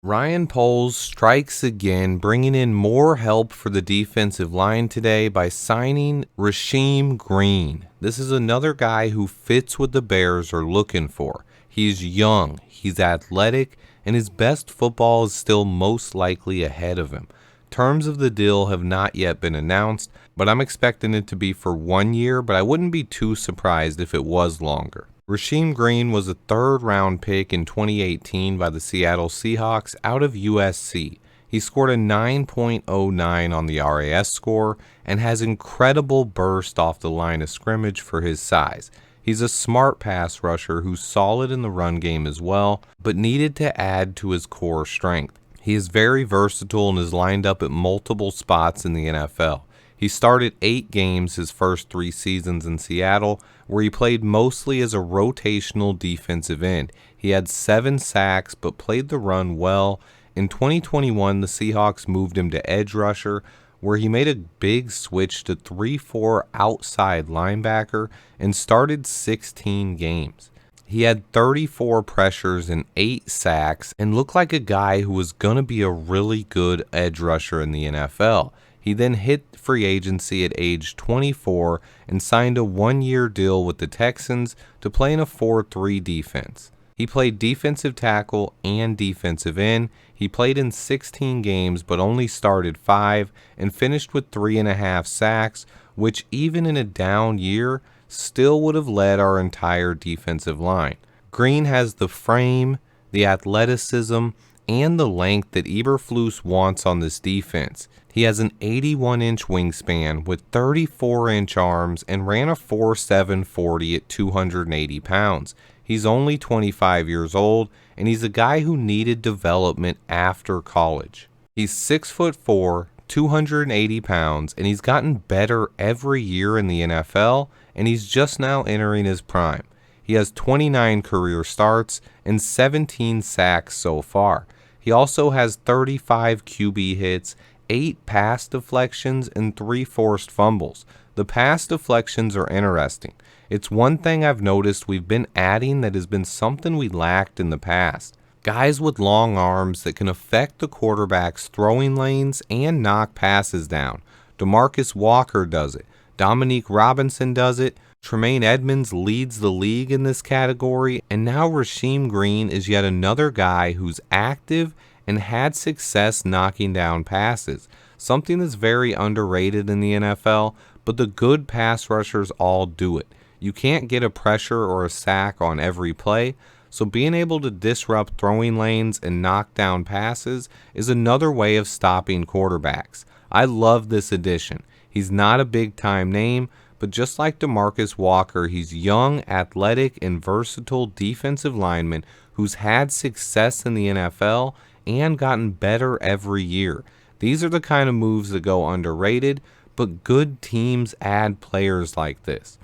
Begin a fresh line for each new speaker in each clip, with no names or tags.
Ryan Poles strikes again, bringing in more help for the defensive line today by signing Rasheem Green. This is another guy who fits what the Bears are looking for. He's young, he's athletic, and his best football is still most likely ahead of him. Terms of the deal have not yet been announced, but I'm expecting it to be for 1 year, but I wouldn't be too surprised if it was longer. Rasheem Green was a third-round pick in 2018 by the Seattle Seahawks out of USC. He scored a 9.09 on the RAS score and has incredible burst off the line of scrimmage for his size. He's a smart pass rusher who's solid in the run game as well, but needed to add to his core strength. He is very versatile and is lined up at multiple spots in the NFL. He started 8 games his first 3 seasons in Seattle, where he played mostly as a rotational defensive end. He had 7 sacks, but played the run well. In 2021, the Seahawks moved him to edge rusher, where he made a big switch to 3-4 outside linebacker and started 16 games. He had 34 pressures and 8 sacks and looked like a guy who was going to be a really good edge rusher in the NFL. He then hit free agency at age 24 and signed a 1-year deal with the Texans to play in a 4-3 defense. He played defensive tackle and defensive end. He played in 16 games but only started 5 and finished with 3.5 sacks, which even in a down year still would have led our entire defensive line. Green has the frame, the athleticism, and the length that Eberflus wants on this defense. He has an 81-inch wingspan with 34-inch arms and ran a 4.7 40 at 280 pounds. He's only 25 years old, and he's a guy who needed development after college. He's 6'4", 280 pounds, and he's gotten better every year in the NFL, and he's just now entering his prime. He has 29 career starts and 17 sacks so far. He also has 35 QB hits, 8 pass deflections, and 3 forced fumbles. The pass deflections are interesting. It's one thing I've noticed we've been adding that has been something we lacked in the past. Guys with long arms that can affect the quarterback's throwing lanes and knock passes down. DeMarcus Walker does it. Dominique Robinson does it. Tremaine Edmonds leads the league in this category, and now Rasheem Green is yet another guy who's active and had success knocking down passes, something that's very underrated in the NFL, but the good pass rushers all do it. You can't get a pressure or a sack on every play, so being able to disrupt throwing lanes and knock down passes is another way of stopping quarterbacks. I love this addition. He's not a big-time name, but just like DeMarcus Walker, he's young, athletic, and versatile defensive lineman who's had success in the NFL and gotten better every year. These are the kind of moves that go underrated, but good teams add players like this.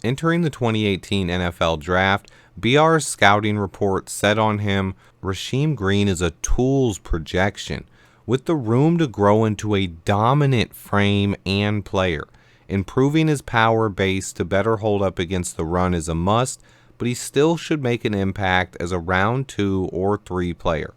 Entering the 2018 NFL Draft, BR's scouting report said on him, Rasheem Green is a tools projection, with the room to grow into a dominant frame and player. Improving his power base to better hold up against the run is a must, but he still should make an impact as a round 2 or 3 player.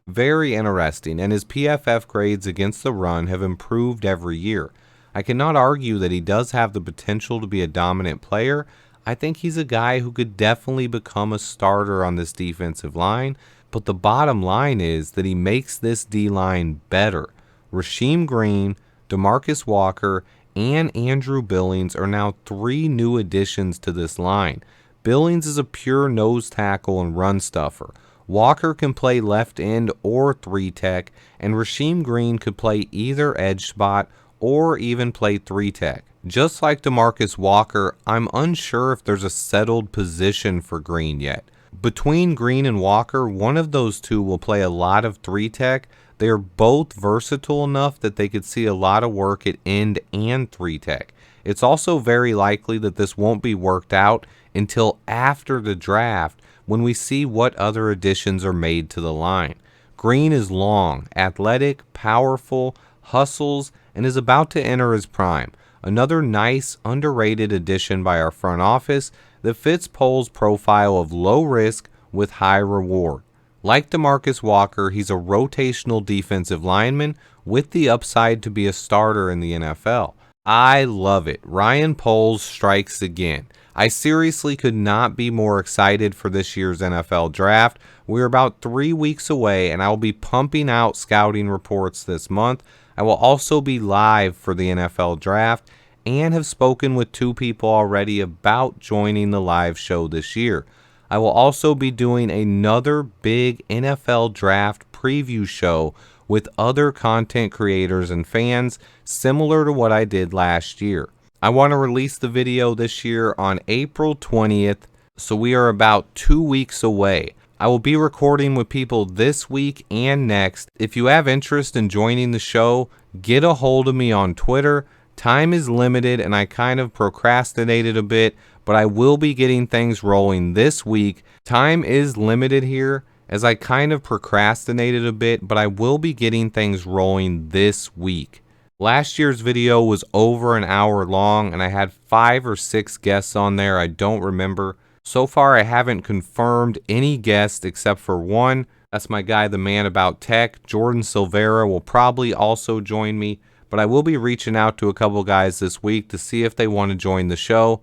Very interesting, and his PFF grades against the run have improved every year. I cannot argue that he does have the potential to be a dominant player. I think he's a guy who could definitely become a starter on this defensive line, but the bottom line is that he makes this D-line better. Rasheem Green, DeMarcus Walker, and Andrew Billings are now 3 new additions to this line. Billings is a pure nose tackle and run stuffer. Walker can play left end or 3-tech, and Rasheem Green could play either edge spot or even play 3-tech. Just like DeMarcus Walker, I'm unsure if there's a settled position for Green yet. Between Green and Walker, one of those two will play a lot of 3-tech. They are both versatile enough that they could see a lot of work at end and 3-tech. It's also very likely that this won't be worked out until after the draft when we see what other additions are made to the line. Green is long, athletic, powerful, hustles, and is about to enter his prime. Another nice, underrated addition by our front office that fits Poles' profile of low risk with high reward. Like DeMarcus Walker, he's a rotational defensive lineman with the upside to be a starter in the NFL. I love it. Ryan Poles strikes again. I seriously could not be more excited for this year's NFL draft. We're about 3 weeks away, and I will be pumping out scouting reports this month. I will also be live for the NFL draft and have spoken with 2 people already about joining the live show this year. I will also be doing another big NFL draft preview show with other content creators and fans, similar to what I did last year. I want to release the video this year on April 20th, so we are about 2 weeks away. I will be recording with people this week and next. If you have interest in joining the show, get a hold of me on Twitter. Time is limited and I kind of procrastinated a bit, but I will be getting things rolling this week. Time is limited here as I kind of procrastinated a bit, but I will be getting things rolling this week. Last year's video was over an hour long and I had 5 or 6 guests on there. I don't remember. So far, I haven't confirmed any guests except for one. That's my guy, the man about tech. Jordan Silvera will probably also join me, but I will be reaching out to a couple guys this week to see if they want to join the show.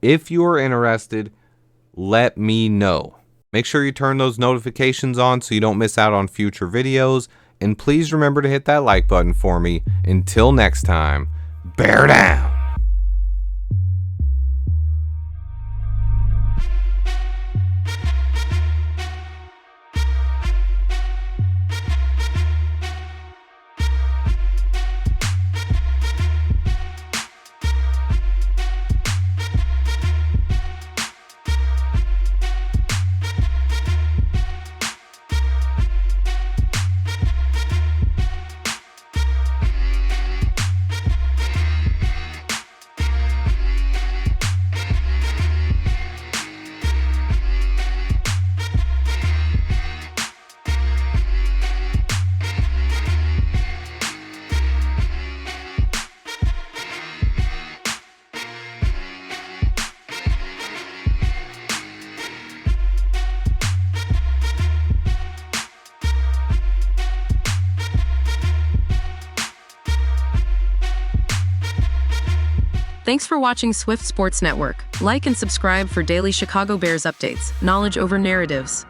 If you are interested, let me know. Make sure you turn those notifications on so you don't miss out on future videos. And please remember to hit that like button for me. Until next time, bear down.
Thanks for watching Swift Sports Network. Like and subscribe for daily Chicago Bears updates, knowledge over narratives.